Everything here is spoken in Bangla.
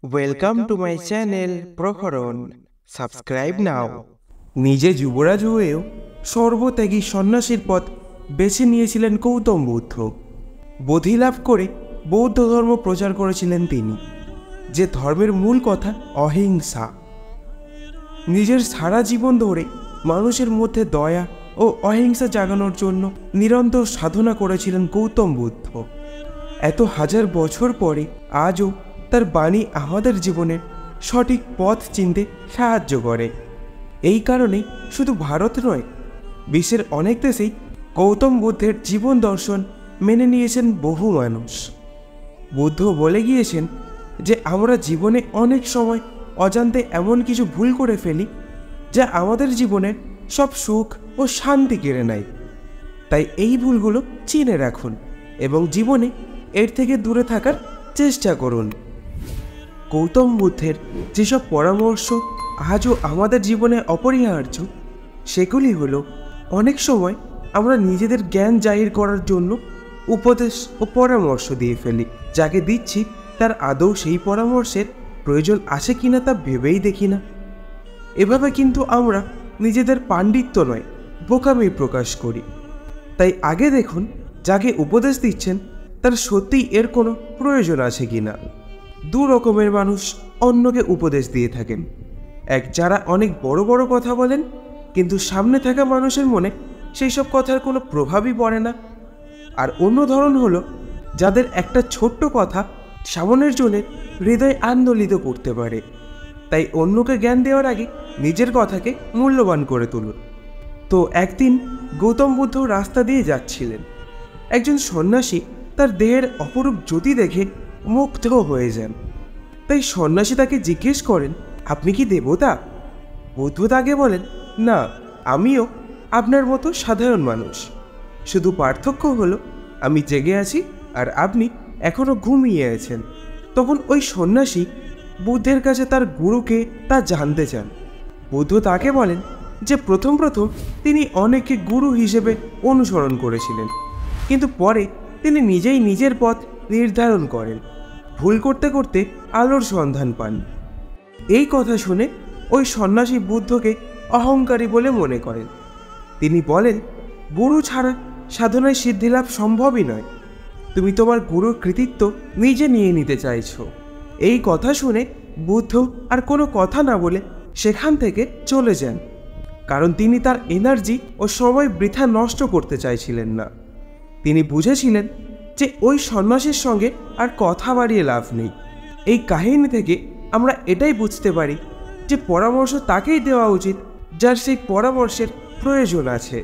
Welcome to my channel Praharan. Subscribe নাও। নিজে যুবরাজ হয়েও সর্বত্যাগী সন্ন্যাসীর পথ বেছে নিয়েছিলেন গৌতম বুদ্ধ। বোধি লাভ করে বৌদ্ধ ধর্ম প্রচার করেছিলেন তিনি, যে ধর্মের মূল কথা অহিংসা। নিজের সারা জীবন ধরে মানুষের মধ্যে দয়া ও অহিংসা জাগানোর জন্য নিরন্তর সাধনা করেছিলেন গৌতম বুদ্ধ। এত হাজার বছর পরে আজও তার বাণী আমাদের জীবনের সঠিক পথ চিনতে সাহায্য করে। এই কারণে শুধু ভারত নয়, বিশ্বের অনেক দেশেই গৌতম বুদ্ধের জীবন দর্শন মেনে নিয়েছেন বহু মানুষ। বুদ্ধ বলে গিয়েছেন যে আমরা জীবনে অনেক সময় অজান্তে এমন কিছু ভুল করে ফেলি যা আমাদের জীবনের সব সুখ ও শান্তি কেড়ে নেয়। তাই এই ভুলগুলো চিনে রাখুন এবং জীবনে এর থেকে দূরে থাকার চেষ্টা করুন। গৌতম বুদ্ধের যেসব পরামর্শ আজও আমাদের জীবনে অপরিহার্য, সেগুলি হলো অনেক সময় আমরা নিজেদের জ্ঞান জাহির করার জন্য উপদেশ ও পরামর্শ দিয়ে ফেলি। যাকে দিচ্ছি তার আদৌ সেই পরামর্শের প্রয়োজন আছে কিনা তা ভেবেই দেখি না। এভাবে কিন্তু আমরা নিজেদের পাণ্ডিত্য নয়, বোকামি প্রকাশ করি। তাই আগে দেখুন যাকে উপদেশ দিচ্ছেন তার সত্যিই এর কোনো প্রয়োজন আছে কিনা। দু রকমের মানুষ অন্যকে উপদেশ দিয়ে থাকেন। এক, যারা অনেক বড় বড় কথা বলেন কিন্তু সামনে থাকা মানুষের মনে সেই সব কথার কোনো প্রভাবই পড়ে না। আর অন্য ধরন হলো যাদের একটা ছোট্ট কথা সামনের জনের হৃদয় আন্দোলিত করতে পারে। তাই অন্যকে জ্ঞান দেওয়ার আগে নিজের কথাকে মূল্যবান করে তুলুন। তো একদিন গৌতম বুদ্ধ রাস্তা দিয়ে যাচ্ছিলেন। একজন সন্ন্যাসী তার দেহের অপরূপ জ্যোতি দেখে মুগ্ধ হয়ে যান। তাই সন্ন্যাসী তাকে জিজ্ঞেস করেন, আপনি কি দেবতা? বুদ্ধ তাকে বলেন, না, আমিও আপনার মতো সাধারণ মানুষ। শুধু পার্থক্য হলো আমি জেগে আছি আর আপনি এখনো ঘুমিয়ে আছেন। তখন ওই সন্ন্যাসী বুদ্ধের কাছে তার গুরুকে তা জানতে চান। বুদ্ধ তাকে বলেন যে প্রথম তিনি অনেককে গুরু হিসেবে অনুসরণ করেছিলেন, কিন্তু পরে তিনি নিজেই নিজের পথ নির্ধারণ করেন। ভুল করতে করতে আলোর সন্ধান পান। এই কথা শুনে ওই সন্ন্যাসী বুদ্ধকে অহংকারী বলে মনে করেন। তিনি বলেন, গুরু ছাড়া সাধনায় সিদ্ধিলাভ সম্ভবই নয়। তুমি তোমার গুরুর কৃতিত্ব নিজে নিয়ে নিতে চাইছো। এই কথা শুনে বুদ্ধ আর কোনো কথা না বলে সেখান থেকে চলে যান, কারণ তিনি তার এনার্জি ও সময় বৃথা নষ্ট করতে চাইছিলেন না। তিনি বুঝেছিলেন যে ওই সন্ন্যাসীর সঙ্গে আর কথা বাড়িয়ে লাভ নেই। এই কাহিনী থেকে আমরা এটাই বুঝতে পারি যে পরামর্শ তাকেই দেওয়া উচিত যার সেই পরামর্শের প্রয়োজন আছে।